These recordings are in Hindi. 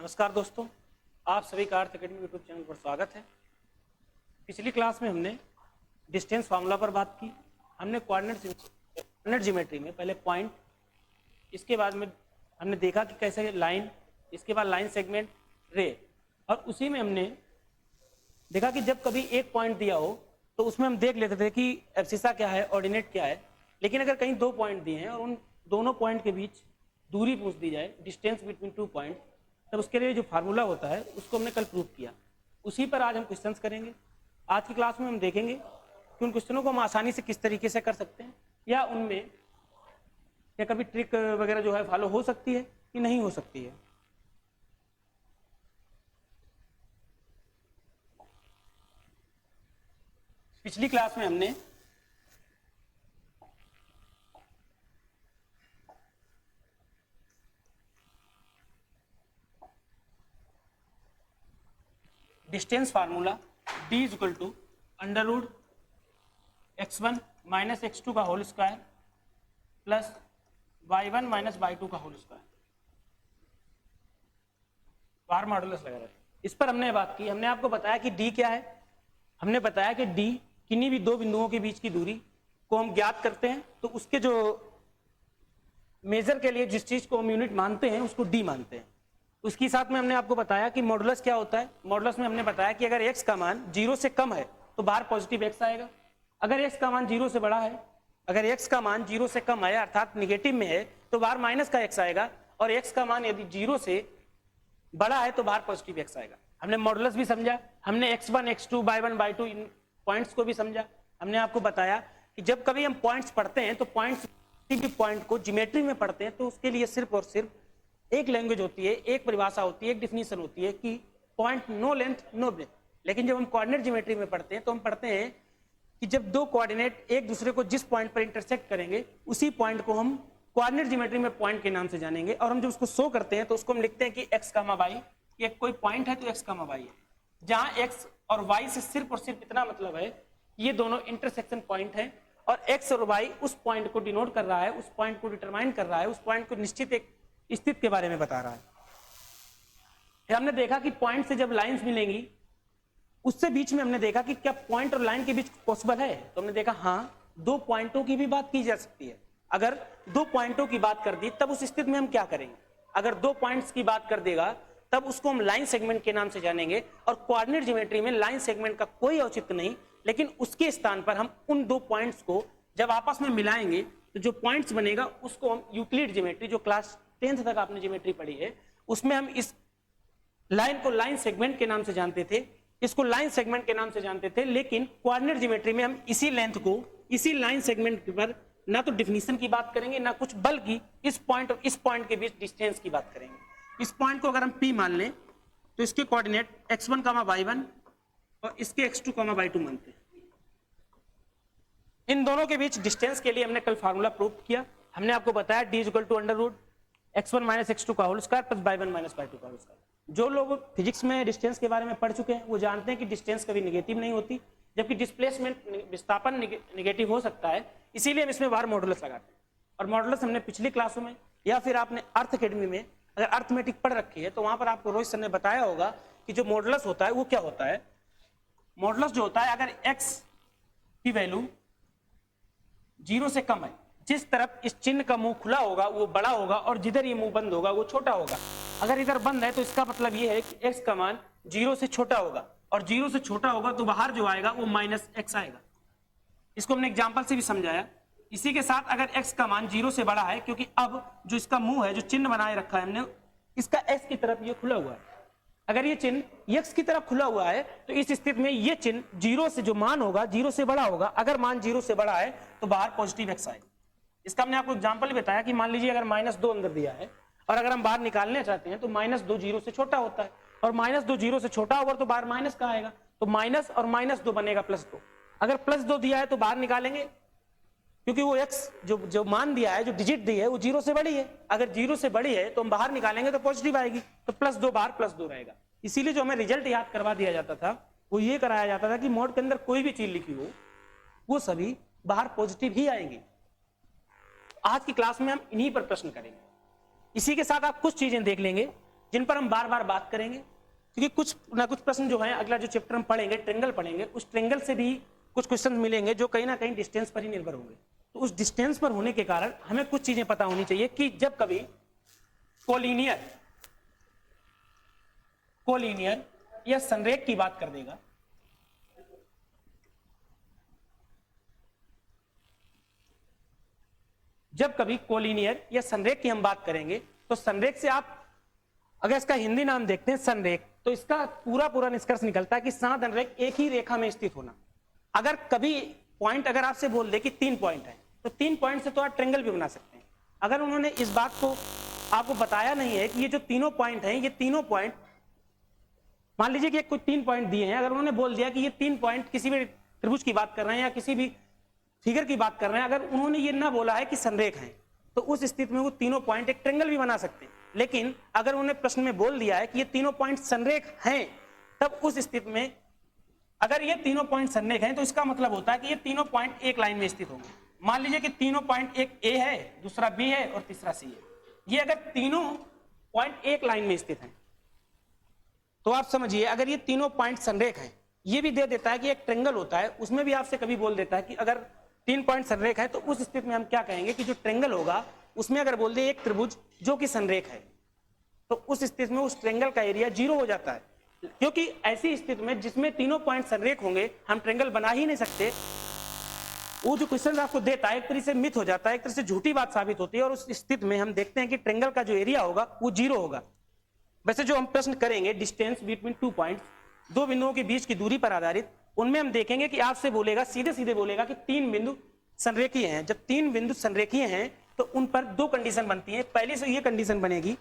नमस्कार दोस्तों, आप सभी का अर्थ अकेडमी यूट्यूब चैनल पर स्वागत है। पिछली क्लास में हमने डिस्टेंस फार्मूला पर बात की। हमने कोऑर्डिनेट ज्योमेट्री में पहले पॉइंट, इसके बाद में हमने देखा कि कैसे लाइन, इसके बाद लाइन सेगमेंट, रे, और उसी में हमने देखा कि जब कभी एक पॉइंट दिया हो तो उसमें हम देख लेते थे कि एब्सिसा क्या है, ऑर्डिनेट क्या है। लेकिन अगर कहीं दो पॉइंट दिए हैं और उन दोनों पॉइंट के बीच दूरी पूछ दी जाए, डिस्टेंस बिटवीन टू पॉइंट, तब उसके लिए जो फार्मूला होता है उसको हमने कल प्रूव किया। उसी पर आज हम क्वेश्चंस करेंगे। आज की क्लास में हम देखेंगे कि उन क्वेश्चनों को हम आसानी से किस तरीके से कर सकते हैं, या उनमें या कभी ट्रिक वगैरह जो है फॉलो हो सकती है कि नहीं हो सकती है। पिछली क्लास में हमने distance formula d equal to under root x1 minus x2 का whole square plus y1 minus y2 का होल स्क्वायर, बार मॉडुलस लगा रहे थे। इस पर हमने बात की। हमने आपको बताया कि d क्या है। हमने बताया कि d किन्हीं भी दो बिंदुओं के बीच की दूरी को हम ज्ञात करते हैं तो उसके जो मेजर के लिए जिस चीज को हम यूनिट मानते हैं उसको d मानते हैं। उसके साथ में हमने आपको बताया कि मॉडुलस क्या होता है। मॉडुलस में हमने बताया कि अगर x का मान 0 से कम है तो बाहर पॉजिटिव x आएगा। अगर x का मान 0 से बड़ा है, अगर x का मान 0 से कम है अर्थात निगेटिव में है तो बाहर माइनस का x आएगा, और x का मान यदि 0 से बड़ा है तो बाहर पॉजिटिव x आएगा। हमने मॉडुलस भी समझा, हमने x1 x2 y1 y2 इन पॉइंट्स को भी समझा। हमने आपको बताया कि जब कभी हम पॉइंट्स पढ़ते हैं तो पॉइंट को ज्योमेट्री में पढ़ते हैं तो उसके लिए सिर्फ और सिर्फ एक लैंग्वेज होती है, एक परिभाषा होती है, एक डिफिनीशन होती है कि point no length no breath. लेकिन जब हम कोऑर्डिनेट ज्योमेट्री में पढ़ते हैं तो हम पढ़ते हैं कि जब दो कोऑर्डिनेट एक दूसरे को जिस पॉइंट पर इंटरसेक्ट करेंगे उसी पॉइंट को हम कोऑर्डिनेट ज्योमेट्री में पॉइंट के नाम से जानेंगे, और हम जब उसको शो करते हैं तो उसको हम लिखते हैं कि x, y, एक कोई पॉइंट है तो x, y है, जहां x और y से सिर्फ और सिर्फ इतना मतलब है कि ये दोनों इंटरसेक्शन पॉइंट है, और x और y उस पॉइंट को डिनोट कर रहा है, उस पॉइंट को डिटरमाइन कर रहा है, उस पॉइंट को निश्चित एक स्थिति के बारे में बता रहा है। हमने देखा कि पॉइंट से जब लाइंस मिलेंगी उससे बीच में हमने देखा कि क्या पॉइंट और लाइन के बीच पॉसिबल है, तो हमने देखा हाँ, दो पॉइंटों की भी बात की जा सकती है। अगर दो पॉइंटों की बात कर दी तब उस स्थिति में हम क्या करेंगे। अगर दो पॉइंट्स की बात कर देगा तब उसको हम लाइन सेगमेंट के नाम से जानेंगे, और कोऑर्डिनेट ज्योमेट्री में लाइन सेगमेंट का कोई औचित्य नहीं, लेकिन उसके स्थान पर हम उन दो पॉइंट्स को जब आपस में मिलाएंगे तो जो पॉइंट्स बनेगा उसको हम यूक्लिड ज्योमेट्री, जो क्लास 10th तक आपने ज्योमेट्री पढ़ी है, उसमें हम इस लाइन को लाइन सेगमेंट के नाम से जानते थे, इसको लाइन सेगमेंट के नाम से जानते थे। लेकिन कोऑर्डिनेट ज्योमेट्री में हम इसी लेंथ को, इसी लाइन सेगमेंट पर ना तो डिफिनीशन की बात करेंगे ना कुछ, बल्कि इस पॉइंट और इस पॉइंट के बीच डिस्टेंस की बात करेंगे। इस पॉइंट को अगर हम P मान लें तो इसके कोऑर्डिनेट x1, y1 और इसके x2, y2 मानते हैं। इन दोनों के बीच डिस्टेंस के लिए हमने कल फार्मूला प्रूव किया। हमने आपको बताया d equal to under root x1 minus x2 का whole square plus y1 minus y2 का होल स्क्वायर। जो लोग फिजिक्स में डिस्टेंस के बारे में पढ़ चुके हैं वो जानते हैं कि डिस्टेंस कभी नेगेटिव नहीं होती, जबकि डिस्प्लेसमेंट, विस्थापन नेगेटिव हो सकता है। इसीलिए हम इसमें बार मॉडुलस लगाते हैं। और मॉडुलस हमने पिछली क्लासों में या फिर आपने अर्थ अकेडमी में अगर अर्थमेटिक पढ़ रखी है तो वहां पर आपको रोहित सर ने बताया होगा कि जो मॉडुलस होता है वो क्या होता है। मॉडुलस जो होता है, अगर x की वैल्यू 0 से कम है, जिस तरफ इस चिन्ह का मुंह खुला होगा वो बड़ा होगा और जिधर ये मुंह बंद होगा वो छोटा होगा। अगर इधर बंद है तो इसका मतलब ये है कि x का मान 0 से छोटा होगा, और 0 से छोटा होगा तो बाहर जो आएगा वो माइनस x आएगा। इसको हमने एग्जांपल से भी समझाया। इसी के साथ अगर x का मान 0 से बड़ा है, क्योंकि अब जो इसका मुंह है, जो चिन्ह बनाए रखा है हमने, इसका x की तरफ ये खुला हुआ है। अगर ये चिन्ह x की तरफ खुला हुआ है तो इस स्थिति में ये चिन्ह 0 से, जो मान होगा 0 से बड़ा होगा। अगर मान 0 से बड़ा है तो बाहर पॉजिटिव x आएगा। इसका हमने आपको एग्जांपल भी बताया कि मान लीजिए अगर -2 अंदर दिया है और अगर हम बाहर निकालना चाहते हैं तो -2 0 से छोटा होता है, और -2 0 से छोटा होगा तो बाहर माइनस का आएगा, तो माइनस और -2 बनेगा +2। अगर +2 दिया है तो बाहर निकालेंगे, क्योंकि वो x जो मान दिया है, जो डिजिट दी है वो 0 से बड़ी है। अगर 0 से बड़ी है तो हम बाहर निकालेंगे तो पॉजिटिव आएगी, तो +2 बाहर +2 रहेगा। इसीलिए जो हमें रिजल्ट याद करवा दिया जाता था वो ये कराया जाता था कि मॉड के अंदर कोई भी चीज लिखी हो वो सभी बाहर पॉजिटिव ही आएंगे। आज की क्लास में हम इन्हीं पर प्रश्न करेंगे। इसी के साथ आप कुछ चीजें देख लेंगे जिन पर हम बार बार बात करेंगे, क्योंकि कुछ ना कुछ प्रश्न जो है अगला जो चैप्टर हम पढ़ेंगे ट्रेंगल पढ़ेंगे, उस ट्रेंगल से भी कुछ क्वेश्चन मिलेंगे जो कहीं ना कहीं डिस्टेंस पर ही निर्भर होंगे। तो उस डिस्टेंस पर होने के कारण हमें कुछ चीजें पता होनी चाहिए कि जब कभी कोलिनियर या संरेख की बात कर देगा, जब कभी कोलिनियर या संरेख की हम बात करेंगे तो संरेख से आप अगर इसका हिंदी नाम देखते हैं संरेख, तो इसका पूरा निष्कर्ष निकलता है कि साधन रेख एक ही रेखा में स्थित होना। अगर कभी पॉइंट अगर आपसे बोल दे कि 3 पॉइंट है, तो 3 पॉइंट से तो आप ट्रेंगल भी बना सकते हैं। अगर उन्होंने इस बात को आपको बताया नहीं है कि ये जो तीनों पॉइंट हैं, ये तीनों पॉइंट मान लीजिए कि कुछ 3 पॉइंट दिए हैं, अगर उन्होंने बोल दिया कि ये 3 पॉइंट किसी भी त्रिभुज की बात कर रहे हैं या किसी भी फिगर की बात कर रहे हैं, अगर उन्होंने ये ना बोला है कि संरेख है, तो उस स्थिति में वो तीनों पॉइंट एक ट्रेंगल भी बना सकते हैं। लेकिन अगर उन्होंने प्रश्न में बोल दिया है कि ये तीनों पॉइंट संरेख हैं, तब उस स्थिति में अगर ये तीनों पॉइंट संरेख हैं तो इसका मतलब होता है कि ये तीनों पॉइंट एक लाइन में स्थित होंगे। मान लीजिए कि तीनों पॉइंट, एक ए है, दूसरा बी है और तीसरा सी है, ये अगर तीनों पॉइंट एक लाइन में स्थित हैं तो आप समझिए अगर ये तीनों पॉइंट संरेख हैं, ये भी दे देता है कि एक ट्रेंगल होता है, उसमें भी आपसे कभी बोल देता है कि अगर 3 पॉइंट संरेख है तो उस स्थिति में हम क्या कहेंगे कि जो ट्रेंगल होगा उसमें अगर बोल दे एक त्रिभुज जो कि संरेख है, तो उस स्थिति में उस ट्रेंगल का एरिया 0 हो जाता है, क्योंकि ऐसी स्थिति में जिसमें तीनों पॉइंट संरेख होंगे हम ट्रेंगल बना ही नहीं सकते। वो जो क्वेश्चन आपको देता है एक तरह से मिथ हो जाता है, एक तरह से झूठी बात साबित होती है, और उस स्थिति में हम देखते हैं कि ट्रेंगल का जो एरिया होगा वो 0 होगा। वैसे जो हम प्रश्न करेंगे डिस्टेंस बिटवीन 2 पॉइंट्स, 2 बिंदुओं के बीच की दूरी पर आधारित, उनमें हम देखेंगे कि आपसे बोलेगा सीधे बोलेगा कि 3 बिंदु संरेखीय हैं। जब 3 बिंदु संरेखीय हैं तो उन पर 2 कंडीशन बनती है। पहली से ये कंडीशन बनेगी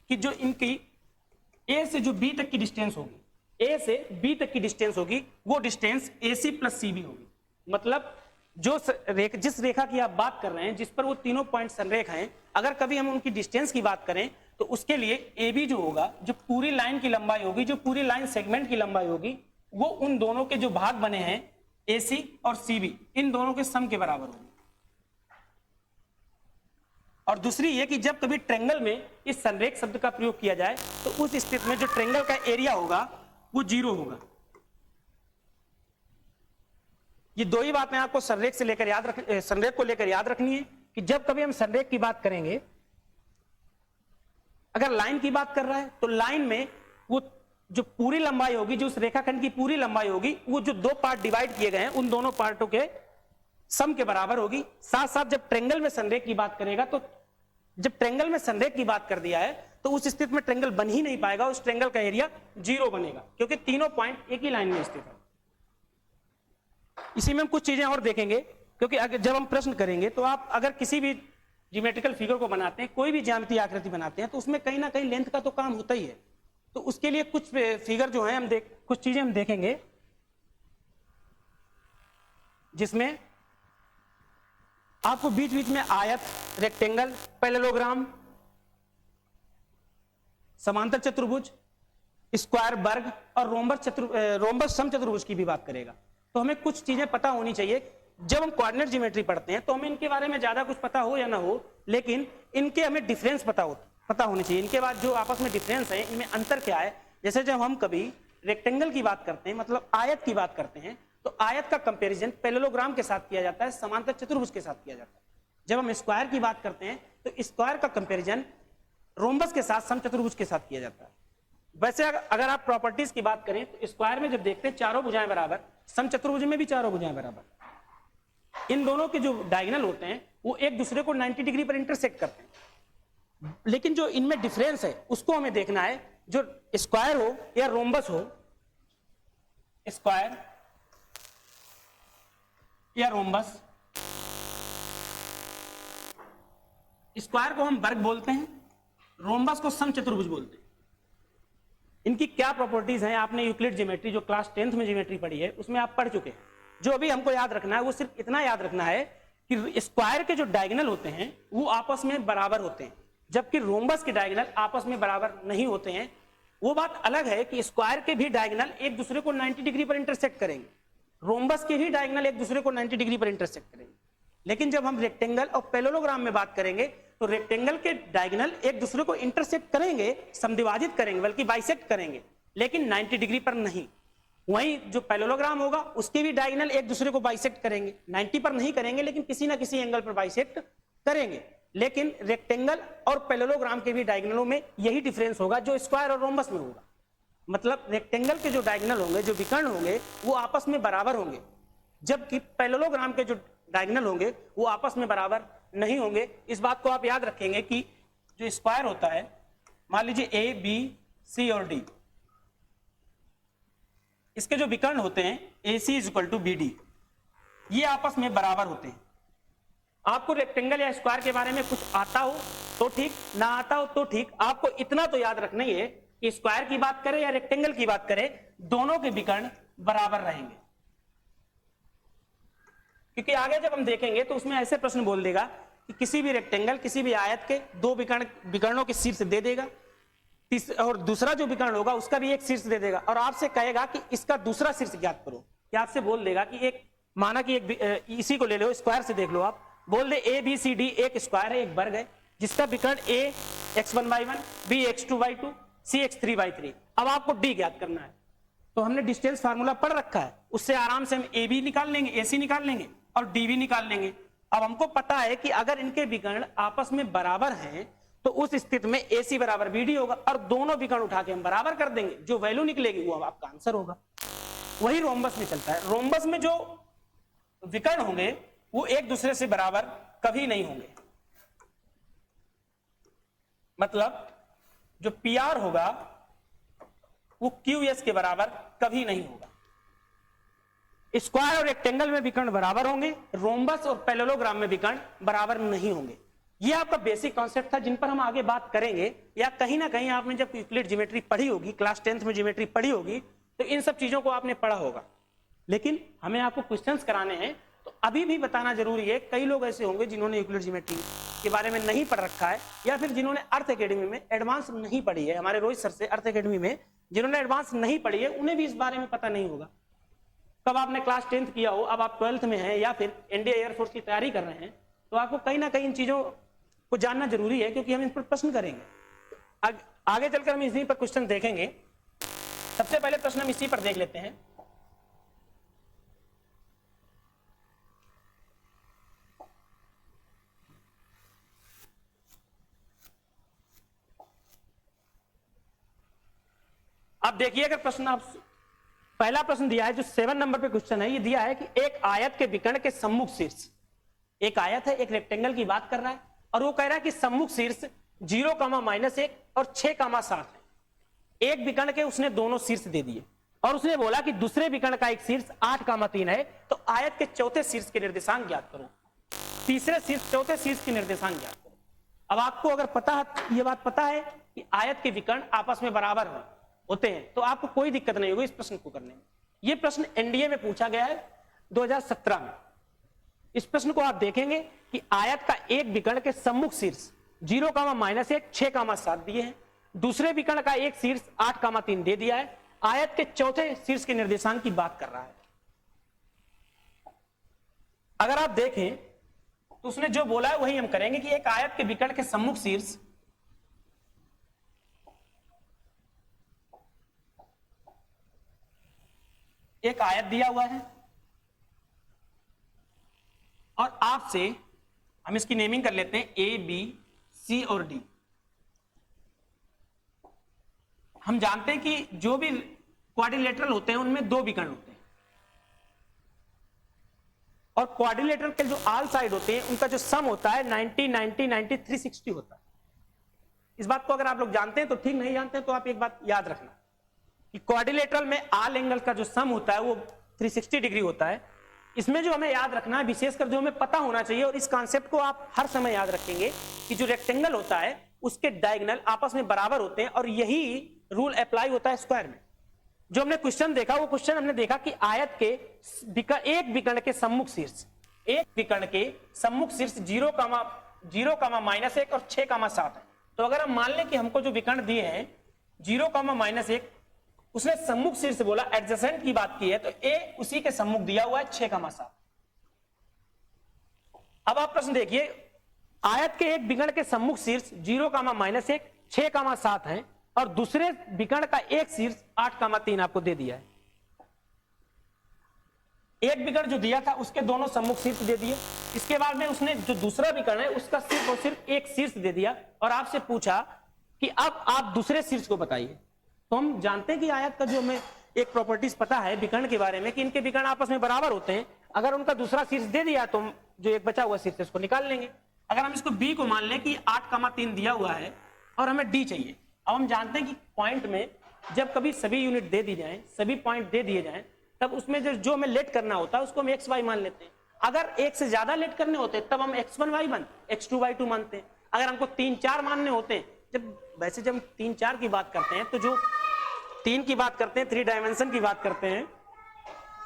कि जो इनकी ए से जो बी तक की डिस्टेंस होगी, ए से बी तक की डिस्टेंस होगी, वो डिस्टेंस AC प्लस CB होगी। मतलब जो जिस रेखा की आप बात कर रहे हैं, जिस पर वो तीनों पॉइंट संरेख हैं, अगर कभी हम उनकी डिस्टेंस की बात करें तो उसके लिए AB जो होगा, जो पूरी लाइन की लंबाई होगी, जो पूरी लाइन सेगमेंट की लंबाई होगी, वो उन दोनों के जो भाग बने हैं AC और CB, इन दोनों के सम के बराबर होगी। और दूसरी ये कि जब कभी ट्रेंगल में इस संरेख शब्द का प्रयोग किया जाए तो उस स्थिति में जो ट्रेंगल का एरिया होगा वो 0 होगा। ये 2 ही बातें आपको संरेख से लेकर संरेख को लेकर याद रखनी है कि जब कभी हम संरेख की बात करेंगे, अगर लाइन की बात कर रहा है तो लाइन में वो जो पूरी लंबाई होगी, जो उस रेखाखंड की पूरी लंबाई होगी, वो जो 2 पार्ट डिवाइड किए गए हैं उन दोनों पार्टों के सम के बराबर होगी। साथ साथ जब ट्रेंगल में संरेख की बात करेगा तो जब ट्रेंगल में संरेख की बात कर दिया है तो उस स्थिति में ट्रेंगल बन ही नहीं पाएगा, उस ट्रेंगल का एरिया 0 बनेगा, क्योंकि तीनों पॉइंट एक ही लाइन में स्थित है। इसी में हम कुछ चीजें और देखेंगे, क्योंकि जब हम प्रश्न करेंगे तो आप अगर किसी भी ज्योमेट्रिकल फिगर को बनाते हैं, कोई भी ज्यामितीय आकृति बनाते हैं, तो उसमें कहीं ना कहीं लेंथ का तो काम होता ही है। तो उसके लिए कुछ फिगर जो है कुछ चीजें हम देखेंगे जिसमें आपको बीच बीच में आयत, रेक्टेंगल, पैरेललोग्राम, समांतर चतुर्भुज, स्क्वायर, वर्ग और रोम्बस समचतुर्भुज की भी बात करेगा। तो हमें कुछ चीजें पता होनी चाहिए। जब हम कोऑर्डिनेट ज्योमेट्री पढ़ते हैं तो हमें इनके बारे में ज्यादा कुछ पता हो या ना हो, लेकिन इनके हमें डिफरेंस पता होनी चाहिए। इनके बाद जो आपस में डिफरेंस है, इनमें अंतर क्या है। जैसे जब हम कभी रेक्टेंगल की बात करते हैं, मतलब आयत की बात करते हैं, तो आयत का कंपैरिजन पैरेललोग्राम के साथ किया जाता है, समांतर चतुर्भुज के साथ किया जाता है। जब हम स्क्वायर की बात करते हैं तो स्क्वायर का कंपैरिजन रोम्बस के साथ, समचतुर्भुज के साथ किया जाता है। वैसे अगर आप प्रॉपर्टीज की बात करें तो स्क्वायर में जब देखते हैं चारों भुजाएं बराबर, समचतुर्भुज में भी चारों भुजाएं बराबर। इन दोनों के जो डायगोनल होते हैं वो एक दूसरे को 90 डिग्री पर इंटरसेक्ट करते हैं, लेकिन जो इनमें डिफरेंस है उसको हमें देखना है। जो स्क्वायर हो या रोम्बस हो, स्क्वायर या रोम्बस, स्क्वायर को हम वर्ग बोलते हैं, रोम्बस को समचतुर्भुज बोलते हैं। इनकी क्या प्रॉपर्टीज हैं, आपने यूक्लिड ज्योमेट्री जो क्लास 10th में ज्योमेट्री पढ़ी है उसमें आप पढ़ चुके हैं। जो अभी हमको याद रखना है वो सिर्फ इतना याद रखना है कि स्क्वायर के जो डायगोनल होते हैं वो आपस में बराबर होते हैं, जबकि रोम्बस के डायगोनल आपस में बराबर नहीं होते हैं। वो बात अलग है कि स्क्वायर के भी डायगोनल एक दूसरे को 90 डिग्री पर इंटरसेक्ट करेंगे, रोम्बस के भी डायगोनल एक दूसरे को 90 डिग्री पर इंटरसेक्ट करेंगे। लेकिन जब हम रेक्टेंगल और पैरेललोग्राम में बात करेंगे तो रेक्टेंगल के डायगोनल एक दूसरे को इंटरसेक्ट करेंगे, समद्विभाजित करेंगे, बल्कि बाइसेक्ट करेंगे, लेकिन 90 डिग्री पर नहीं। वहीं जो पैरेललोग्राम होगा उसके भी डायगोनल एक दूसरे को बाइसेक्ट करेंगे, 90 पर नहीं करेंगे लेकिन किसी ना किसी एंगल पर बाइसेक्ट करेंगे। लेकिन रेक्टेंगल और पैरेललोग्राम के भी डायगोनलों में यही डिफरेंस होगा जो स्क्वायर और रोम्बस में होगा। मतलब रेक्टेंगल के जो डायगोनल होंगे, जो विकर्ण होंगे, वो आपस में बराबर होंगे, जबकि पैरेललोग्राम के जो डायगोनल होंगे वो आपस में बराबर नहीं होंगे। इस बात को आप याद रखेंगे कि जो स्क्वायर होता है, मान लीजिए ए बी सी और डी, इसके जो विकर्ण होते हैं A C is equal to B D, ये आपस में बराबर होते हैं। आपको रेक्टेंगल या स्क्वायर के बारे में कुछ आता हो तो ठीक, ना आता हो तो ठीक, आपको इतना तो याद रखना ही है कि स्क्वायर की बात करें या रेक्टेंगल की बात करें, दोनों के विकर्ण बराबर रहेंगे। क्योंकि आगे जब हम देखेंगे तो उसमें ऐसे प्रश्न बोल देगा कि किसी भी रेक्टेंगल, किसी भी आयत के दो विकर्णों के शीर्ष दे देगा, और दूसरा जो विकर्ण होगा उसका भी एक शीर्ष दे देगा, और आपसे कहेगा कि इसका दूसरा शीर्ष ज्ञात करो। या आपसे बोल देगा कि एक, माना कि एक इसी को ले लो, स्क्वायर से देख लो, आप बोल दे ए बी सी डी एक स्क्वायर है, एक वर्ग है, जिसका विकर्ण ए x1/1, बी x2/2, सी x3/3। अब आपको डी ज्ञात करना है, तो हमने डिस्टेंस फार्मूला पढ़ रखा है, उससे आराम से हम ए बी निकाल लेंगे, ए सी निकाल लेंगे और डी भी निकाल लेंगे। अब हमको पता है कि अगर इनके विकर्ण आपस में बराबर हैं तो उस स्थिति में ए सी बराबर बी डी होगा, और दोनों विकर्ण उठा के हम बराबर कर देंगे, जो वैल्यू निकलेगी वो आपका आंसर होगा। वही रोम्बस में चलता है। रोम्बस में जो विकर्ण होंगे वो एक दूसरे से बराबर कभी नहीं होंगे। मतलब जो पी आर होगा वो क्यू एस के बराबर कभी नहीं होगा। स्क्वायर और रेक्टेंगल में विकर्ण बराबर होंगे, रोम्बस और पैरेललोग्राम में विकर्ण बराबर नहीं होंगे। यह आपका बेसिक कॉन्सेप्ट था जिन पर हम आगे बात करेंगे, या कहीं ना कहीं आपने जब यूक्लिड ज्योमेट्री पढ़ी होगी, क्लास 10th में ज्योमेट्री पढ़ी होगी, तो इन सब चीजों को आपने पढ़ा होगा। लेकिन हमें आपको क्वेश्चंस कराने हैं तो अभी भी बताना जरूरी है। कई लोग ऐसे होंगे जिन्होंने यूक्लिड ज्योमेट्री के बारे में नहीं पढ़ रखा है, या फिर जिन्होंने अर्थ एकेडमी में एडवांस नहीं पढ़ी है, हमारे रोहित सर से अर्थ एकेडमी में जिन्होंने एडवांस नहीं पढ़ी है, उन्हें भी इस बारे में पता नहीं होगा। कब आपने क्लास 10th किया हो, अब आप 12th में हैं या फिर इंडिया एयरफोर्स की तैयारी कर रहे हैं, तो आपको कहीं ना कहीं इन चीजों को जानना जरूरी है, क्योंकि हम इन पर प्रश्न करेंगे। आगे चलकर हम इसी पर क्वेश्चन देखेंगे। सबसे पहले प्रश्न हम इसी पर देख लेते हैं। अब देखिए, अगर प्रश्न आप पहला प्रश्न दिया है जो 7 नंबर पे क्वेश्चन है, ये दिया है कि एक आयत के विकर्ण के सम्मुख शीर्ष, एक आयत है, एक रेक्टेंगल की बात कर रहा है, और वो कह रहा है कि सम्मुख शीर्ष 0,-1 और 6,7 है। एक विकर्ण के उसने दोनों शीर्ष दे दिए, और उसने बोला कि दूसरे विकर्ण का एक शीर्ष 8,3 है, तो आयत के चौथे शीर्ष के निर्देशांक ज्ञात करो। तीसरे शीर्ष, चौथे शीर्ष के निर्देशांक ज्ञात करो। अब आपको अगर पता है, ये बात पता है कि आयत के विकर्ण आपस में बराबर होते हैं, तो आपको कोई दिक्कत नहीं होगी इस प्रश्न को करने में। यह प्रश्न एनडीए में पूछा गया है 2017 में। इस प्रश्न को आप देखेंगे कि आयत का एक विकर्ण के सम्मुख शीर्ष 0,-1, 6,7 दिए हैं, दूसरे विकर्ण का एक शीर्ष 8,3 दे दिया है, आयत के चौथे शीर्ष के निर्देशांक की बात कर रहा है। अगर आप देखें तो उसने जो बोला है वही हम करेंगे कि एक आयत के विकर्ण के सम्मुख शीर्ष एक आयत दिया हुआ है, और आपसे हम इसकी नेमिंग कर लेते हैं ए बी सी और डी। हम जानते हैं कि जो भी क्वाड्रिलेटरल होते हैं उनमें दो विकर्ण होते हैं, और क्वाड्रिलेटरल के जो ऑल साइड होते हैं उनका जो सम होता है 90, 90, 90, 360 होता है। इस बात को अगर आप लोग जानते हैं तो ठीक, नहीं जानते हैं तो आप एक बात याद रखना कि क्वाड्रिलेटरल में ऑल एंगल का जो सम होता है वो 360 डिग्री होता है। इसमें जो हमें याद रखना है, विशेषकर जो हमें पता होना चाहिए, और इस कॉन्सेप्ट को आप हर समय याद रखेंगे कि जो रेक्टेंगल होता है उसके डायगोनल आपस में बराबर होते हैं, और यही रूल अप्लाई होता है स्क्वायर में। जो हमने क्वेश्चन देखा, वो क्वेश्चन हमने देखा कि आयत के एक विकर्ण के सम्मुख शीर्ष, एक विकर्ण के सम्मुख शीर्ष 0,-1 और 6,7 है। तो अगर हम मान लें कि हमको जो विकर्ण दिए हैं 0,-1, उसने सम्मुख शीर्ष बोला, एडजेसेंट की बात की है, तो ए उसी के सम्मुख दिया हुआ है 6,7। अब आप प्रश्न देखिए, आयत के एक विकर्ण के सम्मुख शीर्ष 0,-1, 6,7 है और दूसरे विकर्ण का एक शीर्ष 8,3 आपको दे दिया है। एक विकर्ण जो दिया था उसके दोनों सम्मुख शीर्ष दे दिए, इसके बाद में उसने जो दूसरा विकर्ण है उसका सिर्फ और सिर्फ एक शीर्ष दे दिया और आपसे पूछा कि अब आप दूसरे शीर्ष को बताइए। तो हम जानते हैं कि आयत का जो हमें एक प्रॉपर्टीज पता है विकर्ण के बारे में कि इनके विकर्ण आपस में बराबर होते हैं। अगर उनका दूसरा शीर्ष दे दिया तो हम जो एक बचा हुआ शीर्ष उसको निकाल लेंगे। अगर हम इसको बी को मान लें कि 8,3 दिया हुआ है और हमें डी चाहिए। अब हम जानते हैं कि पॉइंट में जब कभी सभी यूनिट दे दी जाए, सभी पॉइंट दे दिए जाए, तब उसमें जो हमें लेट करना होता है उसको हम एक्स वाई मान लेते हैं। अगर एक से ज्यादा लेट करने होते हैं तब हम x1 y1 x2 y2 मानते हैं। अगर हमको 3-4 मानने होते हैं, जब हम 3-4 की बात करते हैं तो जो 3 की बात करते हैं, 3 डायमेंशन की बात करते हैं,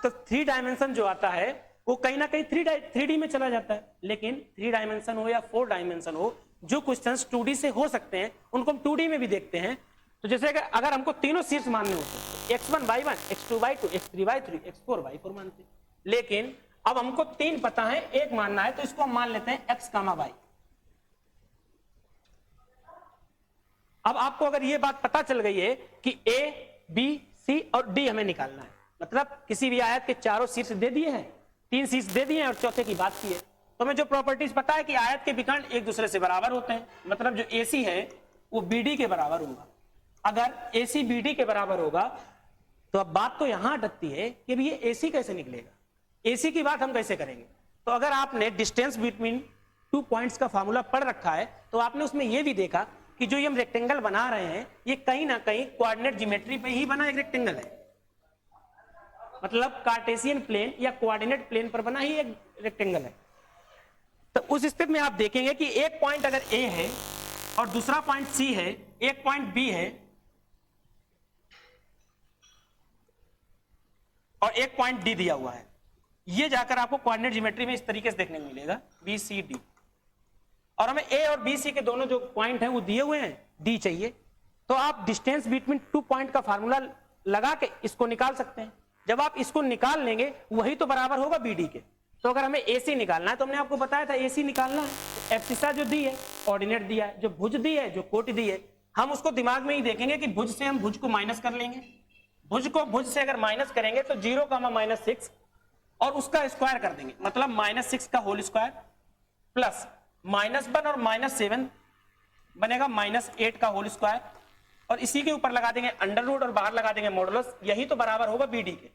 तो 3 डायमेंशन जो आता है वो कहीं ना कहीं 3D में चला जाता है। लेकिन 3 डायमेंशन हो या 4 डायमेंशन हो, जो क्वेश्चंस 2D से हो सकते हैं उनको हम 2D में भी देखते हैं। तो जैसे अगर हमको तीनों शीर्ष मानने होते हैं, x1 y1 x2 y2 x3 y3 x4 y4 मानते हैं। लेकिन अब हमको 3 पता है, एक मानना है, तो इसको हम मान लेते हैं x, y। अब आपको अगर ये बात पता चल गई है कि a, b, c और d हमें निकालना है, मतलब किसी भी आयत के चारों शीर्ष दे दिए हैं, 3 शीर्ष दे दिए हैं और चौथे की बात की है, तो हमें जो प्रॉपर्टीज पता है कि आयत के विकर्ण एक दूसरे से बराबर होते हैं, मतलब जो AC है वो BD के बराबर होगा। अगर AC BD के बराबर होगा तो अब बात तो यहां अटकती है कि ये AC कैसे निकलेगा, AC की बात हम कैसे करेंगे। तो अगर आपने डिस्टेंस बिटवीन 2 पॉइंट्स का फार्मूला पढ़ रखा है तो आपने उसमें यह भी देखा कि जो ये हम रेक्टेंगल बना रहे हैं ये कहीं ना कहीं कोऑर्डिनेट ज्योमेट्री पे ही बना एक रेक्टेंगल है, मतलब कार्टेशियन प्लेन या कोऑर्डिनेट प्लेन पर बना ही एक रेक्टेंगल है। तो उस स्थिति में आप देखेंगे कि एक पॉइंट अगर A है और दूसरा पॉइंट C है, एक पॉइंट B है और एक पॉइंट D दिया हुआ है, ये जाकर आपको कोऑर्डिनेट ज्योमेट्री में इस तरीके से देखने को मिलेगा BCD, और हमें A और BC के दोनों जो पॉइंट हैं वो दिए हुए हैं, D चाहिए। तो आप डिस्टेंस बिटवीन 2 पॉइंट का फार्मूला लगा के इसको निकाल सकते हैं। जब आप इसको निकाल लेंगे वही तो बराबर होगा BD के। तो अगर हमें AC निकालना है तो हमने आपको बताया था AC निकालना है, एब्सिसा जो दी है, ऑर्डिनेट दिया है, जो भुज दी है, जो कोटि दी है, हम उसको दिमाग में ही देखेंगे कि भुज से हम भुज को माइनस कर लेंगे। भुज को भुज से अगर माइनस करेंगे तो 0,-6 और उसका स्क्वायर कर देंगे, मतलब -6 का होल स्क्वायर प्लस -1 और -7 बनेगा -8 का होल स्क्वायर, और इसी के ऊपर लगा देंगे अंडर रूट और बाहर लगा देंगे मॉडुलस, यही तो बराबर होगा BD के।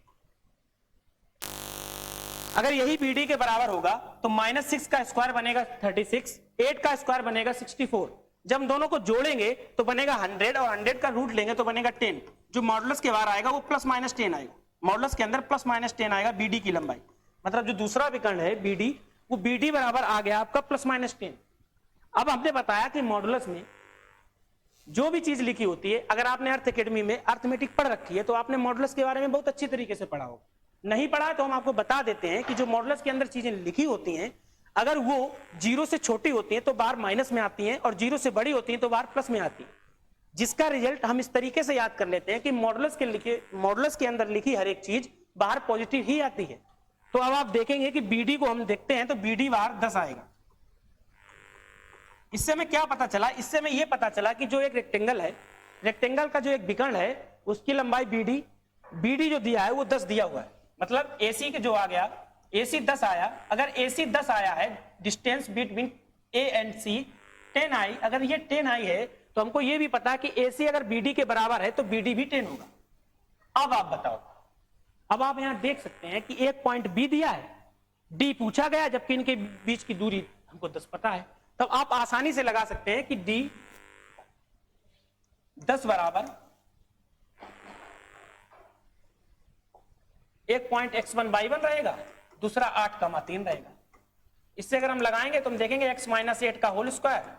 अगर यही BD के बराबर होगा तो -6 का स्क्वायर बनेगा 36, 8 का स्क्वायर बनेगा 64। जब हम दोनों को जोड़ेंगे तो बनेगा 100 और 100 का रूट लेंगे तो बनेगा 10। जो मॉडुलस के बाहर आएगा वो +-10 आएगा, मॉडुलस के अंदर +-10 आएगा BD की लंबाई, मतलब जो दूसरा विकर्ण है BD, वो BD बराबर आ गया आपका +-10। अब हमने बताया कि मॉडुलस में जो भी चीज लिखी होती है, अगर आपने अर्थ एकेडमी में अर्थमेटिक पढ़ रखी है तो आपने मॉडुलस के बारे में बहुत अच्छी तरीके से पढ़ा होगा। नहीं पढ़ा तो हम आपको बता देते हैं कि जो मॉडुलस के अंदर चीजें लिखी होती हैं, अगर वो 0 से छोटी होती हैं तो बाहर माइनस में आती हैं और 0 से बड़ी होती हैं तो बाहर प्लस में आती हैं, जिसका रिजल्ट हम इस तरीके से याद कर लेते हैं कि मॉडुलस के अंदर लिखी हर एक चीज बाहर पॉजिटिव ही आती है। तो अब आप देखेंगे कि BD को हम देखते हैं तो BD बाहर 10 आएगा। इससे हमें क्या पता चला, इससे हमें यह पता चला कि जो एक रेक्टेंगल है, रेक्टेंगल का जो एक विकर्ण है उसकी लंबाई BD जो दिया है वो 10 दिया हुआ है, मतलब AC के जो आ गया AC 10 आया। अगर AC 10 आया है, distance between A and C 10 आई, अगर ये 10 आई है तो हमको ये भी पता है कि AC अगर BD के बराबर है तो BD भी 10 होगा। अब आप बताओ, अब आप यहां देख सकते हैं कि एक पॉइंट B दिया है, D पूछा गया, जबकि इनके बीच की दूरी हमको 10 पता है, तब आप आसानी से लगा सकते हैं कि D 10 बराबर एक पॉइंट x1 y1 रहेगा, दूसरा 8,3 रहेगा। इससे अगर हम लगाएंगे तो हम देखेंगे x-8 का होल स्क्वायर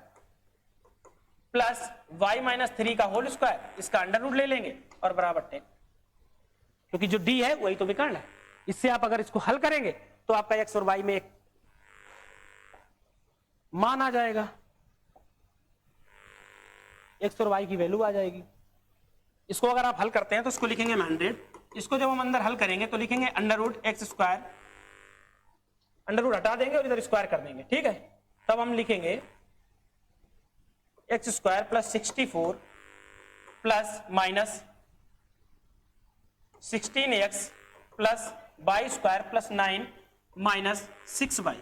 प्लस y-3 का होल स्क्वायर, इसका अंडर रूट ले लेंगे और बराबर 10, क्योंकि जो D है वही तो विकर्ण है। इससे आप अगर इसको हल करेंगे तो आपका x और y में एक मान आ जाएगा, x और y की वैल्यू आ जाएगी। इसको अगर आप हल करते हैं तो इसको लिखेंगे 100, इसको जब हम अंदर हल करेंगे तो लिखेंगे under root x square, under root हटा देंगे और इधर स्क्वायर कर देंगे, ठीक है। तब हम लिखेंगे x square plus 64 plus minus 16x plus y square plus 9 minus 6y।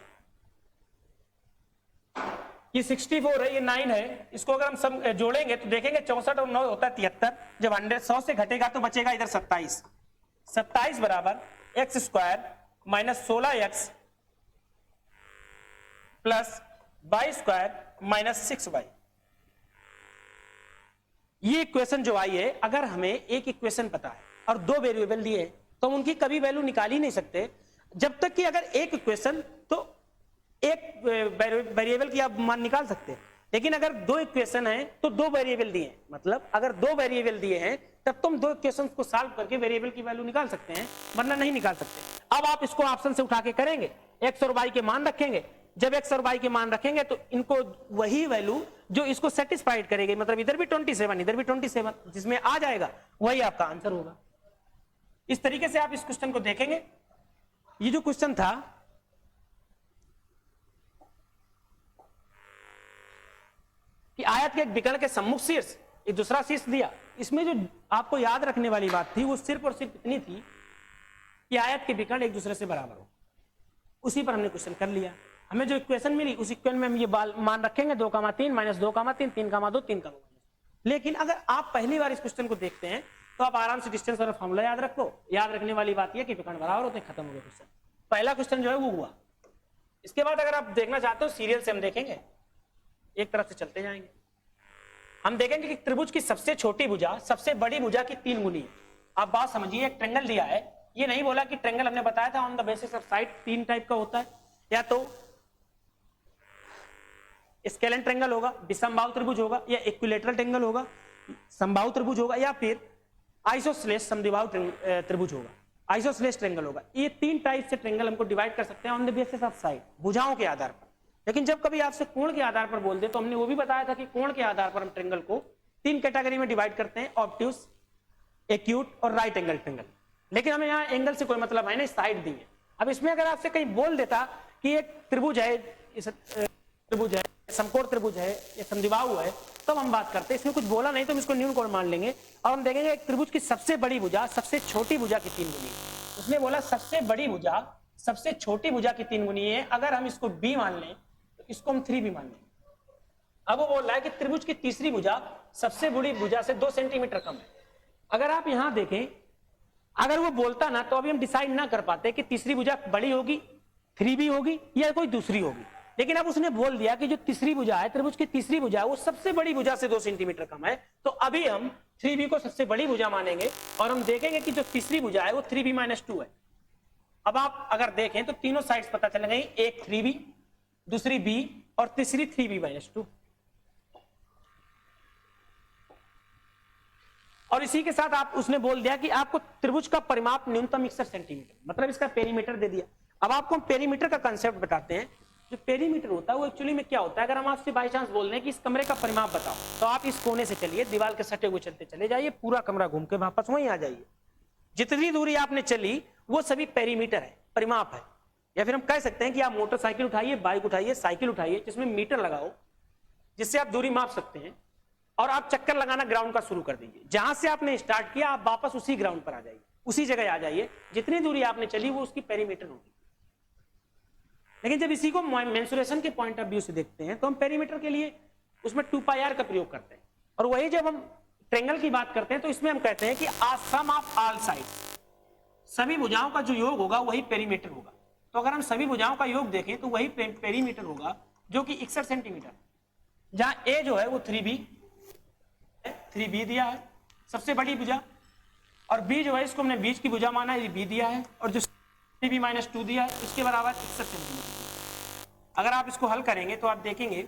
ये 64 है, ये 9 है, इसको अगर हम सब जोड़ेंगे तो देखेंगे 64 और 9 होता है 73। जब 100 से घटेगा तो बचेगा इधर 27। 27 बराबर x square minus 16x plus y square minus 6y। ये इक्वेशन जो आई है, अगर हमें एक इक्वेशन पता है और दो वेरिएबल दिए तो हम उनकी कभी वैल्यू निकाल ही नहीं सकते जब तक कि अगर एक इक्वेशन तो एक वेरिएबल की आप मान निकाल सकते हैं, लेकिन अगर दो इक्वेशन है तो दो वेरिएबल दिए हैं, मतलब अगर दो वेरिएबल दिए हैं तब तुम दो इक्वेशंस को सॉल्व करके वेरिएबल की वैल्यू निकाल सकते हैं, वरना नहीं निकाल सकते। अब आप इसको ऑप्शन से उठा के करेंगे, एक्स और वाई के मान रखेंगे। जब एक्स और वाई के मान रखेंगे तो इनको वही वैल्यू जो इसको सेटिस्फाइड करेगी, मतलब इधर भी 27 इधर भी 27 जिसमें आ जाएगा वही आपका आंसर होगा। इस तरीके से आप इस क्वेश्चन को देखेंगे। ये जो क्वेश्चन था कि आयत के एक विकर्ण के सम्मुख शीर्ष एक दूसरा शीर्ष दिया, इसमें जो आपको याद रखने वाली बात थी वो सिर्फ और सिर्फ इतनी थी कि आयत के विकर्ण एक दूसरे से बराबर हो। उसी पर हमने क्वेश्चन कर लिया। हमें जो इक्वेशन मिली उस इक्वेशन में हम ये मान रखेंगे 2,3 माइनस 2,3 3,2 3,। लेकिन अगर आप पहली बार इस क्वेश्चन को देखते हैं तो आप आराम से डिस्टेंस वाला फॉर्मूला याद रखो। याद रखने वाली बात यह कि विकर्ण बराबर होते हैं, खत्म हो गया क्वेश्चन। पहला क्वेश्चन जो है वो हुआ। इसके बाद अगर आप देखना चाहते हो सीरियल से हम देखेंगे, एक तरफ से चलते जाएंगे। हम देखेंगे कि त्रिभुज की सबसे छोटी भुजा सबसे बड़ी भुजा की 3 गुनी है। आप बात समझिए, एक ट्रायंगल दिया है, ये नहीं बोला कि ट्रायंगल हमने बताया था on the basis of side 3 type का होता है, या तो स्केलेन ट्रायंगल होगा, विषमबाहु त्रिभुज होगा, या इक्विलेटरल ट्रायंगल होगा, समबाहु त्रिभुज होगा, या फिर आइसोसेलेस समद्विबाहु त्रिभुज होगा, आइसोसेलेस ट्रायंगल होगा। ये 3 टाइप से ट्रायंगल हमको डिवाइड कर सकते हैं on the basis of side, भुजाओं के आधार पर। लेकिन जब कभी आपसे कोण के आधार पर बोल दे तो हमने वो भी बताया था कि कोण के आधार पर हम ट्रायंगल को 3 कैटेगरी में डिवाइड करते हैं, ऑब्ट्यूस, एक्यूट और राइट एंगल ट्रायंगल। लेकिन हमें यहाँ एंगल से कोई मतलब है नहीं, साइड दी है। अब इसमें अगर आपसे कहीं बोल देता कि एक त्रिभुज है, त्रिभुज है, समकोण त्रिभुज है, या समद्विबाहु है, तब हम बात करते हैं। इसमें कुछ बोला नहीं तो हम इसको न्यून कोण मान लेंगे और हम देखेंगे एक त्रिभुज की सबसे बड़ी भुजा सबसे छोटी भुजा की 3 गुनी। उसने बोला सबसे बड़ी भुजा सबसे छोटी भुजा की 3 गुनी है। अगर हम इसको b मान लें तो इसको हम 3b मान लेंगे। अब वो बोल रहा है कि त्रिभुज की तीसरी भुजा सबसे बड़ी भुजा से 2 सेंटीमीटर कम है। अगर आप यहां देखें, अगर वो बोलता ना तो अभी हम डिसाइड ना कर पाते कि तीसरी भुजा बड़ी होगी, 3b होगी, या कोई दूसरी होगी। लेकिन अब उसने बोल दिया कि जो तीसरी भुजा है, त्रिभुज की तीसरी भुजा है, वो सबसे बड़ी भुजा से 2 सेंटीमीटर कम है, तो अभी हम 3b को सबसे बड़ी भुजा मानेंगे और हम देखेंगे कि जो तीसरी भुजा है वो 3b-2 है। अब आप अगर देखें तो तीनों साइड्स पता चल गई, एक 3b, दूसरी b और तीसरी 3b-2। और इसी के साथ आप उसने बोल दिया कि आपको त्रिभुज का परिमाप न्यूनतम 61 सेंटीमीटर, मतलब इसका पेरीमीटर दे दिया। अब आपको हम पेरीमीटर का कंसेप्ट बताते हैं। जो पेरीमीटर होता है वो एक्चुअली में क्या होता है, अगर हम आपसे बाई चांस बोल रहे हैं कि इस कमरे का परिमाप बताओ, तो आप इस कोने से चलिए, दीवार के सटे हुए चलते चले जाइए, पूरा कमरा घूम के वापस वहीं आ जाइए। जितनी दूरी आपने चली वो सभी पेरीमीटर है, परिमाप है। या फिर हम कह सकते हैं कि आप मोटरसाइकिल उठाइए, बाइक उठाइए, साइकिल उठाइए, जिसमें मीटर लगाओ, जिससे आप दूरी माप सकते हैं, और आप चक्कर लगाना ग्राउंड का शुरू कर दीजिए। जहां से आपने स्टार्ट किया आप वापस उसी ग्राउंड पर आ जाइए, उसी जगह आ जाइए। जितनी दूरी आपने चली वो उसकी पेरीमीटर होगी। लेकिन जब इसी को मेंसुरेशन के पॉइंट ऑफ व्यू से देखते हैं तो हम पेरीमीटर के लिए उसमें 2πr का प्रयोग करते हैं। और वही जब हम ट्रायंगल की बात करते हैं तो इसमें हम कहते हैं कि सम ऑफ ऑल साइड्स, सभी भुजाओं का जो योग होगा वही पेरीमीटर होगा। तो अगर हम सभी भुजाओं का योग देखें तो वही पेरीमीटर होगा, जो कि 61 सेंटीमीटर। जहां a जो है वो 3b दिया है, सबसे बड़ी भुजा, और b जो है इसको हमने बीच की भुजा माना है, ये b दिया है, और जो 3b-2 दिया है इसके बराबर 61 सेंटीमीटर। अगर आप इसको हल करेंगे तो आप देखेंगे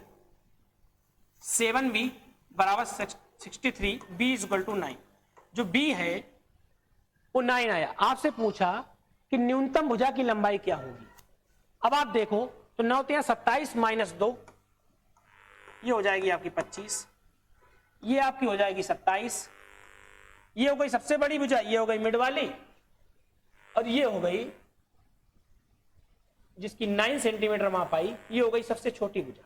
7b बराबर 63, b = 9। जो b है वो 9 आया। आपसे पूछा कि न्यूनतम भुजा की लंबाई क्या होगी। अब आप देखो तो 9 × 27 - 2, ये हो जाएगी आपकी 25, ये आपकी हो जाएगी 27, ये हो गई सबसे बड़ी भुजा, ये हो गई मिड वाली, और ये हो गई जिसकी 9 सेंटीमीटर माप आई, ये हो गई सबसे छोटी भुजा।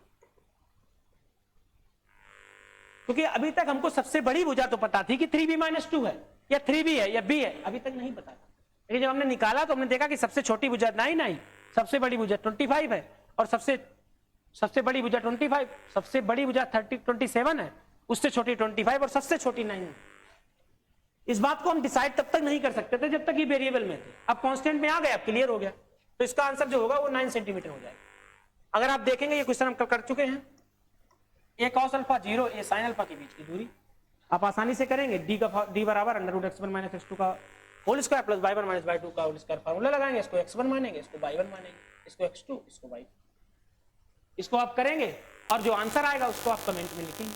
क्योंकि अभी तक हमको सबसे बड़ी भुजा तो पता थी कि 3b - 2 है या 3b है या b है, अभी तक नहीं पता था। लेकिन जब हमने निकाला तो हमने देखा कि सबसे छोटी भुजा 9 आई, सबसे बड़ी भुजा 25 है, और सबसे बड़ी भुजा 25, सबसे बड़ी भुजा 27 है, उससे छोटी 25 और सबसे छोटी 9 है। इस बात को हम डिसाइड तब तक नहीं कर सकते थे जब तक ये वेरिएबल में थे। अब कांस्टेंट में आ गए, अब क्लियर हो गया, तो इसका आंसर जो होगा वो 9 सेंटीमीटर हो जाएगा। अगर आप देखेंगे ये क्वेश्चन हम कर चुके हैं, a cos alpha 0 a sin alpha के बीच की दूरी आप आसानी से करेंगे। d बराबर √x1 - x2 का whole square plus y1 - y2 का होल स्क्वायर फार्मूला लगाएंगे। इसको x1 मानेंगे, इसको y1 मानेंगे, इसको x2, इसको y2, इसको आप करेंगे और जो आंसर आएगा उसको आप कमेंट में लिखेंगे।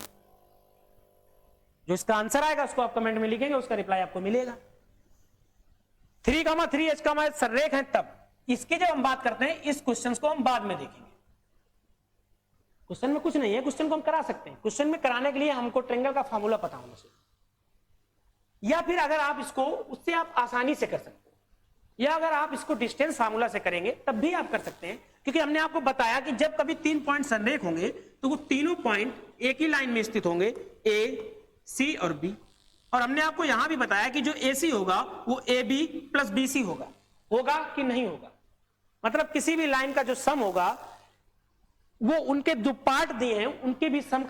जो इसका आंसर आएगा उसको आप कमेंट में लिखेंगे, उसका रिप्लाई आपको मिलेगा। 3,3h सररेख है तब। इसके जब हम बात करते हैं, इस क्वेश्चन को हम बाद में देखेंगे। क्वेश्चन में कुछ नहीं है, क्वेश्चन को हम करा सकते हैं। क्वेश्चन में कराने के लिए हमको ट्रायंगल का फार्मूला पता होना चाहिए, या फिर अगर आप इसको उससे आप आसानी से कर सकते हैं, या अगर आप इसको डिस्टेंस फार्मूला से करेंगे तब भी आप कर सकते हैं। क्योंकि हमने आपको बताया कि जब कभी 3 पॉइंट संरेख होंगे तो वो तीनों पॉइंट एक ही लाइन में स्थित होंगे, ए, सी और बी। और हमने आपको यहां भी बताया कि जो ए सी होगा वो A B plus B C होगा कि नहीं होगा। मतलब किसी भी लाइन का जो सम होगा वो उनके जो पार्ट दिए हैं उनके भी सम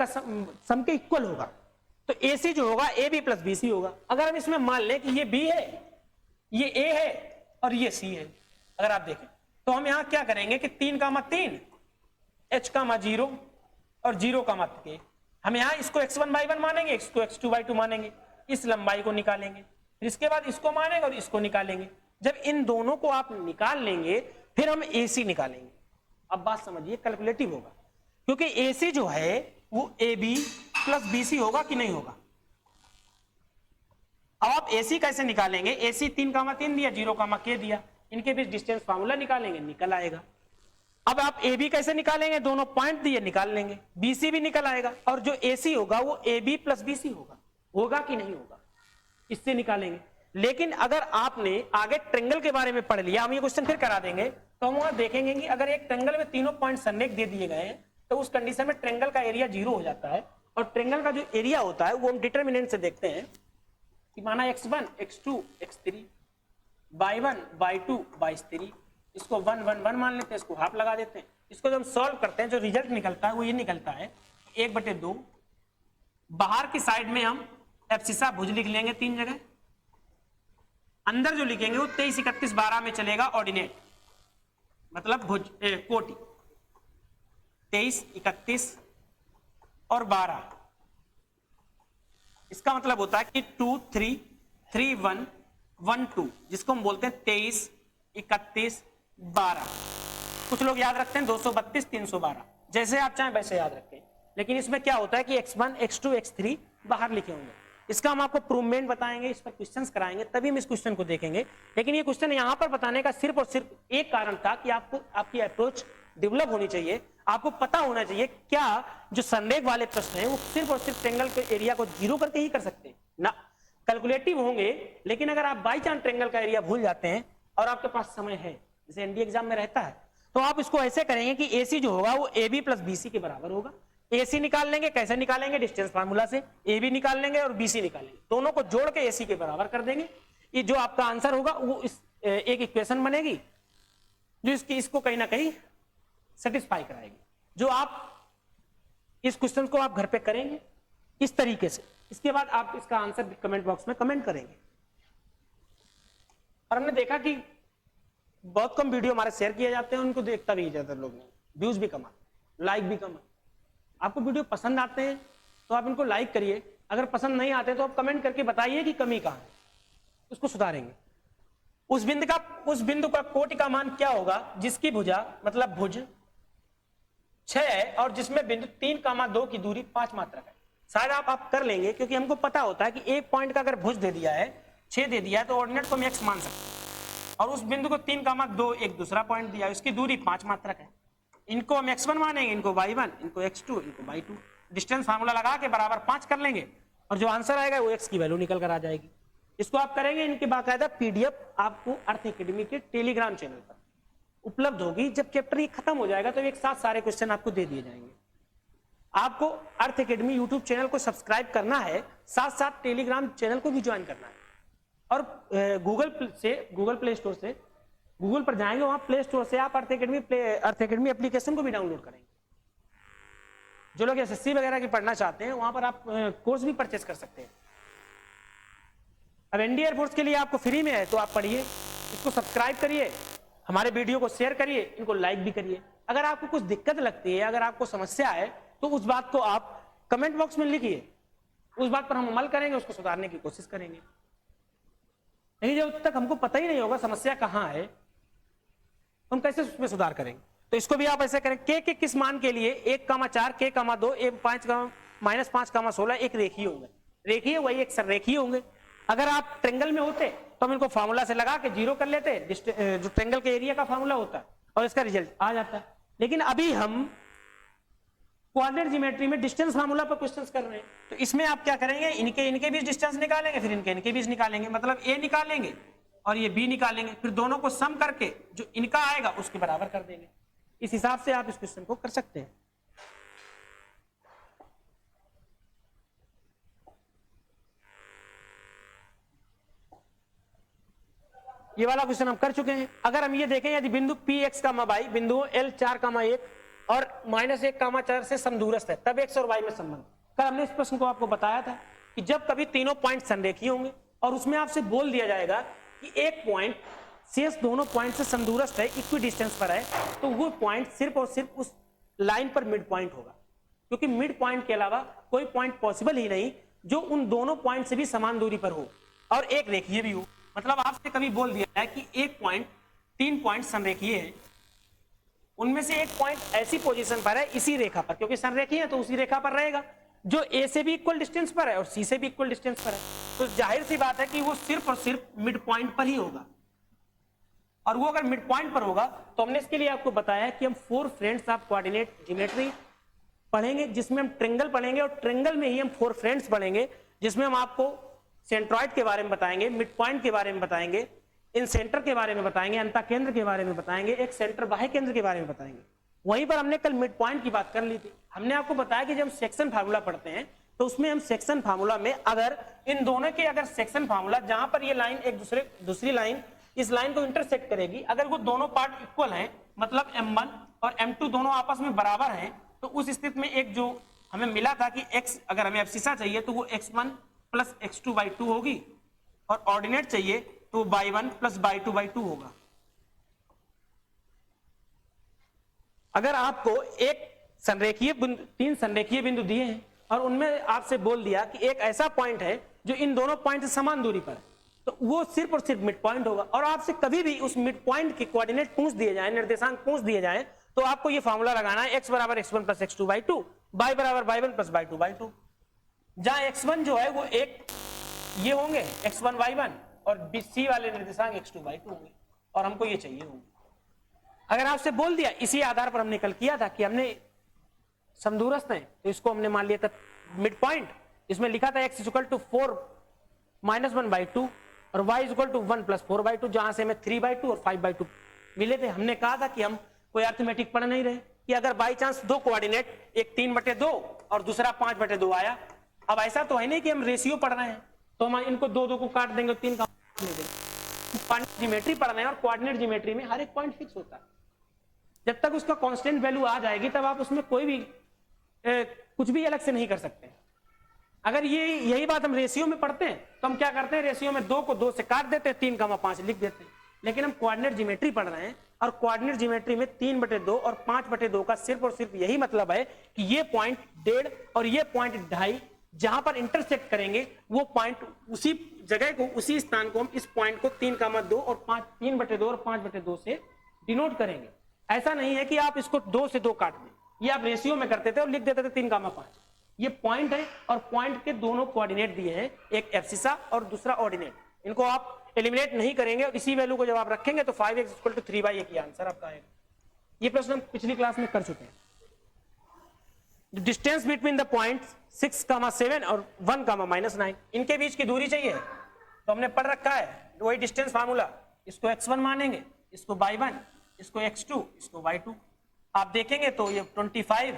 के इक्वल होगा। तो ए सी जो होगा A B plus B C होगा। अगर हम इसमें मान लें कि ये बी है, ये ए है और ये सी है, अगर आप देखें तो हम यहां क्या करेंगे कि 3,3 h, 0 और 0, k, हम यहां इसको x1 y1 मानेंगे, इसको x2 y2 मानेंगे, इस लंबाई को निकालेंगे, फिर इसके बाद इसको मानेंगे और इसको निकालेंगे। जब इन दोनों को आप निकाल लेंगे फिर हम AC निकालेंगे। अब बात समझिए, कैलकुलेटिव होगा, क्योंकि AC जो है वो AB प्लस BC होगा कि नहीं होगा। अब आप AC कैसे निकालेंगे? AC 3,3 दिया, 0, k दिया, इनके बीच डिस्टेंस फार्मूला निकालेंगे, निकल आएगा। अब आप AB कैसे निकालेंगे? दोनों पॉइंट दिए, निकाल लेंगे, BC भी निकल आएगा, और जो AC होगा वो AB प्लस BC होगा कि नहीं होगा, इससे निकालेंगे। लेकिन अगर आपने आगे ट्रायंगल के बारे में पढ़ लिया, हम ये क्वेश्चन फिर करा देंगे, तो हम वहां देखेंगे कि अगर एक ट्रायंगल में तीनों पॉइंट संरेख दे दिए गए हैं तो उस कंडीशन में ट्रायंगल का एरिया 0 हो जाता है। और ट्रायंगल का जो एरिया होता है वो हम डिटरमिनेंट से देखते हैं कि माना x1, x2, x3, y1, y2, y3, इसको 1, 1, 1 मान लेते हैं, इसको हाफ लगा देते हैं। इसको जब हम सॉल्व करते हैं जो रिजल्ट निकलता है वो ये निकलता है 1/2। बाहर की साइड में हम एब्सिसा भुज लिख लेंगे 3 जगह, अंदर जो लिखेंगे वो 23, 31, 12 में चलेगा ऑर्डिनेट, मतलब भुज कोटि 23, 31 और 12। इसका मतलब होता है कि 2, 3, 3, 1, 1, 2, जिसको हम बोलते हैं 23, 31, 12। कुछ लोग याद रखते हैं 232, 312, जैसे आप चाहें वैसे याद रखें। लेकिन इसमें क्या होता है कि x1, x2, x3 बाहर लिखे होंगे। इसका हम आपको प्रूवमेंट बताएंगे, इस पर क्वेश्चंस कराएंगे, तभी हम इस क्वेश्चन को देखेंगे। लेकिन ये क्वेश्चन यहां पर बताने का सिर्फ और सिर्फ एक कारण था कि आपको आपकी अप्रोच डेवलप होनी चाहिए, आपको पता होना चाहिए क्या जो संरेख वाले प्रश्न हैं वो सिर्फ और सिर्फ ट्रायंगल के एरिया को 0 करके ही कर सकते हैं ना, कैलकुलेटिव होंगे। लेकिन अगर आप बाई चांस ट्रायंगल का एरिया भूल जाते हैं और आपके पास समय है, जैसे एनडीए एग्जाम में रहता है, तो आप इसको ऐसे करेंगे कि AC जो होगा वो AB प्लस BC के बराबर होगा। AC निकाल लेंगे, कैसे निकालेंगे? डिस्टेंस फार्मूला से। AB निकाल लेंगे और BC निकालेंगे, दोनों को जोड़ के AC के बराबर कर देंगे। ये जो आपका आंसर होगा वो इस एक इक्वेशन बनेगी जो इसको कहीं ना कहीं सेटिस्फाई कराएगी। जो आप इस क्वेश्चन को आप घर पे करेंगे इस तरीके से, इसके बाद आप इसका आंसर कमेंट बॉक्स में कमेंट करेंगे। और हमने देखा कि बहुत कम वीडियो हमारे शेयर किए जाते हैं, उनको देखता भी ज्यादा लोग नहीं, व्यूज भी कम आते, लाइक भी कम आते। आपको वीडियो पसंद आते हैं तो आप इनको लाइक करिए, अगर पसंद नहीं आते तो आप कमेंट करके बताइए कि कमी कहां है, उसको सुधारेंगे। उस बिंदु का कोटि का मान क्या होगा जिसकी भुजा मतलब भुज 6 है और जिसमें बिंदु 3,2 की दूरी 5 मात्रक है। शायद आप कर लेंगे, क्योंकि हमको पता होता है कि एक पॉइंट का अगर भुज दे दिया है, 6 दे दिया है, तो ऑर्डिनेट को हम x मान सकते हैं। और उस बिंदु को 3,2 एक दूसरा पॉइंट दिया है, उसकी दूरी 5 मात्रक है। इनको हम x1 मानेंगे, इनको y1, इनको x2, इनको y2, डिस्टेंस फार्मूला लगा के बराबर 5 कर लेंगे और जो आंसर आएगा वो x की वैल्यू निकल कर आ जाएगी। इसको आप करेंगे, इनके बाकायदा PDF आपको अर्थ एकेडमी के टेलीग्राम चैनल पर उपलब्ध होगी। जब चैप्टर ये खत्म हो जाएगा तो एक साथ सारे क्वेश्चन आपको दे दिए जाएंगे। आपको अर्थ एकेडमी यूट्यूब चैनल को सब्सक्राइब करना है, साथ साथ टेलीग्राम चैनल को भी ज्वाइन करना है। और गूगल प्ले स्टोर से गूगल पर जाएंगे, वहां प्ले स्टोर से आप अर्थ एकेडमी एप्लीकेशन को भी डाउनलोड करेंगे। जो लोग एसएससी वगैरह की पढ़ना चाहते हैं वहां पर आप कोर्स भी परचेस कर सकते हैं। अब एनडी एयरफोर्स के लिए आपको फ्री में है तो आप पढ़िए, इसको सब्सक्राइब करिए, हमारे वीडियो को शेयर करिए, इनको लाइक भी करिए। अगर आपको कुछ दिक्कत लगती है, अगर आपको समस्या है, तो उस बात को आप कमेंट बॉक्स में लिखिए, उस बात पर हम अमल करेंगे, उसको सुधारने की कोशिश करेंगे। लेकिन जब तक हमको पता ही नहीं होगा समस्या कहां है, हम कैसे उसमें सुधार करेंगे? तो इसको भी आप ऐसे करें, के किस मान के लिए 1,4 k,2 -5,16 एक रेखीय होंगे। रेखीय वही एक सररेखीय होंगे। अगर आप ट्रेंगल में होते तो हम इनको फार्मूला से लगा के जीरो कर लेते, जो ट्रेंगल के एरिया का फार्मूला होता है, और इसका रिजल्ट आ जाता है। लेकिन अभी हम कोऑर्डिनेट ज्योमेट्री में डिस्टेंस फार्मूला पर क्वेश्चंस कर रहे हैं, तो इसमें आप क्या करेंगे, इनके बीच डिस्टेंस निकालेंगे, फिर इनके बीच निकालेंगे, मतलब ए निकालेंगे और ये बी निकालेंगे, फिर दोनों को सम करके जो इनका आएगा उसके बराबर कर देंगे। इस हिसाब से आप इस क्वेश्चन को कर सकते हैं। ये वाला क्वेश्चन हम कर चुके हैं। अगर हम ये देखें, यदि बिंदु पी एक्स का वाई बिंदु एल 4,1 और -1,4 से समदूरस्थ है, तब एक्स और वाई में संबंध। कल हमने इस प्रश्न को आपको बताया था कि जब कभी तीनों पॉइंट संरेखीय होंगे और उसमें आपसे बोल दिया जाएगा कि एक पॉइंट शेष दोनों पॉइंट से समदूरस्थ है, इक्वी डिस्टेंस पर है, तो वो पॉइंट सिर्फ और सिर्फ उस लाइन पर मिड पॉइंट होगा, क्योंकि मिड पॉइंट के अलावा कोई पॉइंट पॉसिबल ही नहीं जो उन दोनों पॉइंट से भी समान दूरी पर हो और एक रेखीय भी हो। मतलब आपसे कभी बोल दिया है कि एक पॉइंट, 3 पॉइंट संरेखीय है, उनमें से एक पॉइंट ऐसी पोजीशन पर है इसी रेखा पर, क्योंकि संरेखीय है तो उसी रेखा पर रहेगा, जो ए से भी इक्वल डिस्टेंस पर है और सी से भी इक्वल डिस्टेंस पर है, तो जाहिर सी बात है कि वो सिर्फ और सिर्फ मिड पॉइंट पर ही होगा। और वो अगर मिड पॉइंट पर होगा तो हमने इसके लिए आपको बताया कि हम 4 फ्रेंड्स ऑफ कोऑर्डिनेट ज्योमेट्री पढ़ेंगे, जिसमें हम ट्रेंगल पढ़ेंगे, और ट्रेंगल में ही हम 4 फ्रेंड्स पढ़ेंगे, जिसमें हम आपको सेंट्रॉइड के बारे में बताएंगे, मिड पॉइंट के बारे में बताएंगे, इन सेंटर के बारे में बताएंगे, अंतः केंद्र के बारे में बताएंगे, एक सेंटर बाह्य केंद्र के बारे में बताएंगे। वहीं पर हमने कल मिड पॉइंट की बात कर ली थी। हमने आपको बताया कि जब हम सेक्शन फार्मूला पढ़ते हैं तो उसमें हम सेक्शन फार्मूला में अगर इन दोनों के अगर सेक्शन फार्मूला, जहां पर ये लाइन एक दूसरी लाइन इस लाइन को इंटरसेक्ट करेगी, अगर वो दोनों पार्ट इक्वल हैं, मतलब m1 और m2 दोनों आपस में बराबर हैं, तो उस स्थिति में एक जो हमें मिला था कि x, अगर हमें एब्सिसा चाहिए तो वो x1 प्लस x2/2 होगी, और ऑर्डिनेट चाहिए तो y1 प्लस y2/2 होगा। अगर आपको एक संरेखीय 3 संरेखीय बिंदु दिए हैं और उनमें आपसे बोल दिया कि एक ऐसा पॉइंट है जो इन दोनों पॉइंट से समान दूरी पर है, तो वो सिर्फ और सिर्फ मिड पॉइंट होगा। और आपसे कभी भी उस मिड पॉइंट के कोऑर्डिनेट पूछ दिए जाए, निर्देशांक पूछ दिए जाए, तो आपको ये फार्मूला लगाना है, x बराबर x1 प्लस x2/2, y बराबर y1 प्लस y2/2। जहां x1 जो है वो एक ये होंगे x1 y1 और c वाले निर्देशांक x2/2 होंगे, और हमको ये चाहिए होंगे। अगर आपसे बोल दिया, इसी आधार पर हमने कल किया था कि हमने समदूरस्थ है तो इसको हमने मान लिया था मिड पॉइंट, इसमें लिखा था x इक्वल टू 4 -1/2 और y इक्वल टू 1 प्लस 4/2, जहां से हमें 3/2 और 5/2 मिले थे। हमने कहा था कि हम कोई अर्थमेटिक पढ़ नहीं रहे, कि अगर बाई चांस 2 कोऑर्डिनेट, एक 3/2 और दूसरा 5/2 आया, अब ऐसा तो है नहीं कि हम रेशियो पढ़ रहे हैं तो हम इनको 2 को काट देंगे, 3 का ले देंगे। ज्योमेट्री पढ़ रहे हैं और कोऑर्डिनेट ज्योमेट्री में हर एक पॉइंट फिक्स होता है। जब तक उसका कांस्टेंट वैल्यू आ जाएगी तब आप उसमें कोई भी कुछ भी अलग से नहीं कर सकते। अगर यही बात हम रेशियो में पढ़ते हैं तो हम क्या करते हैं, रेशियो में 2 को 2 से काट देते हैं, 3,5 लिख देते हैं। लेकिन हम कोऑर्डिनेट ज्योमेट्री पढ़ रहे हैं और कोऑर्डिनेट ज्योमेट्री में 3/2 और 5/2 का सिर्फ और सिर्फ यही मतलब है कि ये पॉइंट 1.5 और ये पॉइंट 2.5 जहां पर इंटरसेक्ट करेंगे, वो पॉइंट उसी जगह को, उसी स्थान को हम इस पॉइंट को 3,2 और 3/2 और 5/2 से डिनोट करेंगे। ऐसा नहीं है कि आप इसको 2 से 2 काट दें, ये आप रेशियो में करते थे और लिख देते थे 3,5। ये पॉइंट है और पॉइंट के दोनों कोऑर्डिनेट दिए हैं, एक एब्सिसा और दूसरा ऑर्डिनेट। इनको आप एलिमिनेट नहीं करेंगे और इसी वैल्यू को जब आप रखेंगे तो 5x इक्वल टू 3/1 ये आंसर आपका आएगा। ये प्रश्न हम पिछली क्लास में कर चुके हैं। डिस्टेंस बिटवीन द पॉइंट 6,7 और 1,-9, इनके बीच की दूरी चाहिए तो हमने पढ़ रखा है वही डिस्टेंस फार्मूला। इसको x1 मानेंगे, इसको y1, इसको x2, इसको y2। आप देखेंगे तो ये 25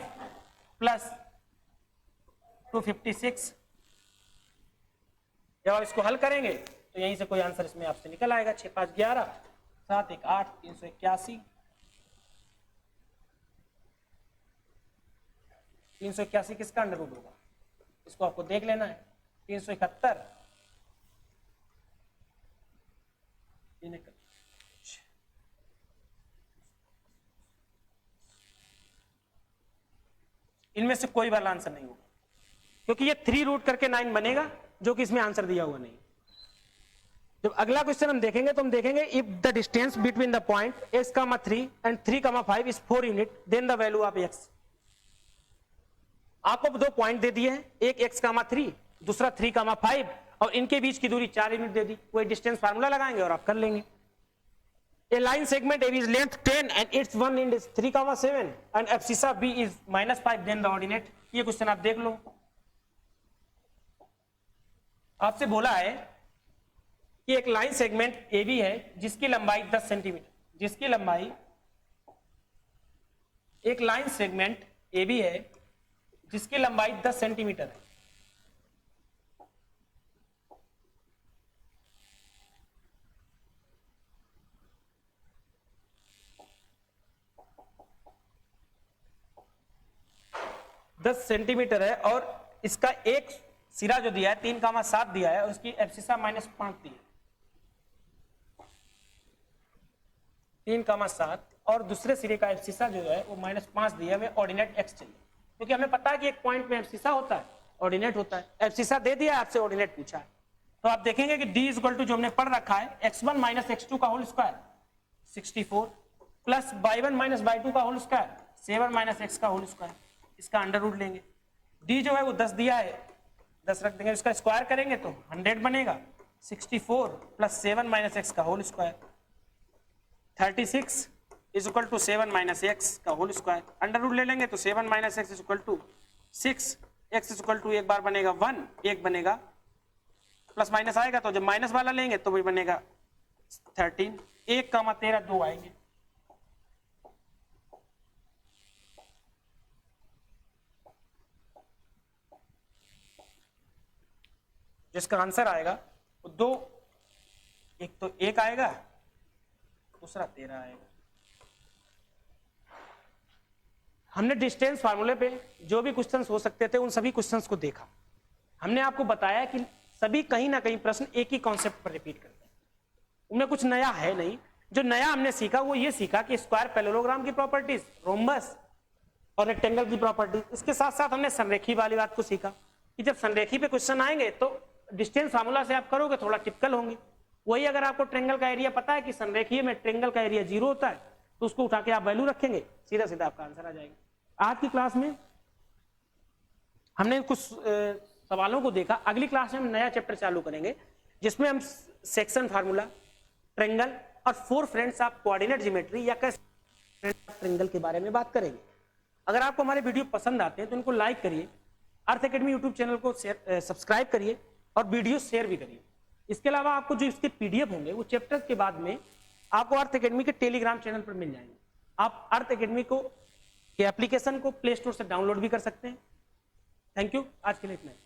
प्लस 256। जब आप इसको हल करेंगे तो यहीं से कोई आंसर इसमें आपसे निकल आएगा। 6 5 11, 7 1 8, 381। 381 किसका अंडर रूट होगा, इसको आपको देख लेना है। 371, इनमें से कोई वाला आंसर नहीं होगा, क्योंकि ये 3 रूट करके 9 बनेगा, जो कि इसमें आंसर दिया हुआ नहीं। जब अगला क्वेश्चन हम देखेंगे तो हम देखेंगे if the distance between the point x, 3 and 3, 5 is 4 unit, then the value of x। आपको 2 पॉइंट दे दिए हैं, एक x, 3, दूसरा 3, 5, और इनके बीच की दूरी 4 यूनिट दे दी। कोई डिस्टेंस फार्मूला लगाएंगे और आप कर लेंगे। A line segment AB is length 10 and its one end is 3, 7 and abscissa B is -5, then the ordinate। ये क्वेश्चन आप देख लो। आपसे बोला है कि एक लाइन सेगमेंट AB है जिसकी लंबाई 10 सेंटीमीटर, जिसकी लंबाई, एक लाइन सेगमेंट AB है जिसकी लंबाई 10 सेंटीमीटर है। दस सेंटीमीटर है और इसका एक सिरा जो दिया है 3, 7 दिया है और उसकी एब्सिसा -5 दी है। 3, 7 और दूसरे सिरे का एब्सिसा जो है वो -5 दिया है। ऑर्डिनेट x चाहिए, क्योंकि हमें पता है कि एक पॉइंट में एब्सिसा होता है, ऑर्डिनेट होता है। एब्सिसा दे दिया है, आपसे ऑर्डिनेट पूछा है, तो आप देखेंगे कि d = जो हमने पढ़ रखा है x1 - x2 का whole square 64 plus y1 - y2 का होल स्क्वायर 7 - x का होल स्क्वायर। इसका अंडर रूट लेंगे। d जो है वो 10 दिया है, 10 रख देंगे, इसका स्क्वायर करेंगे तो 100 बनेगा। 64 प्लस 7 - x का होल स्क्वायर 36 = 7 - x का होल स्क्वायर। अंडर रूट ले लेंगे तो 7 - x = 6, x = एक बार बनेगा 1, एक बनेगा, प्लस माइनस आएगा तो जब माइनस वाला लेंगे तो वही बनेगा 13, 1, 13, 2 आएंगे। जिसका आंसर आएगा वो 2, एक तो 1 आएगा, दूसरा 13 आएगा। हमने डिस्टेंस फार्मूले पे जो भी क्वेश्चंस हो सकते थे उन सभी क्वेश्चंस को देखा। हमने आपको बताया कि सभी कहीं ना कहीं प्रश्न एक ही कॉन्सेप्ट पर रिपीट करते हैं, उनमें कुछ नया है नहीं। जो नया हमने सीखा वो ये सीखा कि स्क्वायर पैरेललोग्राम की प्रॉपर्टीज, रोम्बस और रेक्टेंगल की प्रॉपर्टीज। इसके साथ साथ हमने संरेखी वाली बात को सीखा कि जब संरेखी पे क्वेश्चन आएंगे तो डिस्टेंस फार्मूला से आप करोगे थोड़ा टिपिकल होंगे। वही अगर आपको ट्रेंगल का एरिया पता है कि संरेखीय में ट्रेंगल का एरिया 0 होता है तो उसको उठा के आप वैल्यू रखेंगे, सीधा सीधा आपका आंसर आ जाएगा। आज की क्लास में हमने कुछ सवालों को देखा। अगली क्लास में हम नया चैप्टर चालू करेंगे जिसमें हम सेक्शन फार्मूला, ट्रेंगल और 4 फ्रेंड्स ऑफ कोऑर्डिनेट ज्योमेट्री या ट्रेंगल के बारे में बात करेंगे। अगर आपको हमारे वीडियो पसंद आते हैं तो इनको लाइक करिए, अर्थ एकेडमी यूट्यूब चैनल को सब्सक्राइब करिए और वीडियो शेयर भी करिए। इसके अलावा आपको जो इसके पीडीएफ होंगे वो चैप्टर्स के बाद में आपको अर्थ एकेडमी के टेलीग्राम चैनल पर मिल जाएंगे। आप अर्थ एकेडमी को के एप्लीकेशन को प्ले स्टोर से डाउनलोड भी कर सकते हैं। थैंक यू, आज के लिए इतना ही।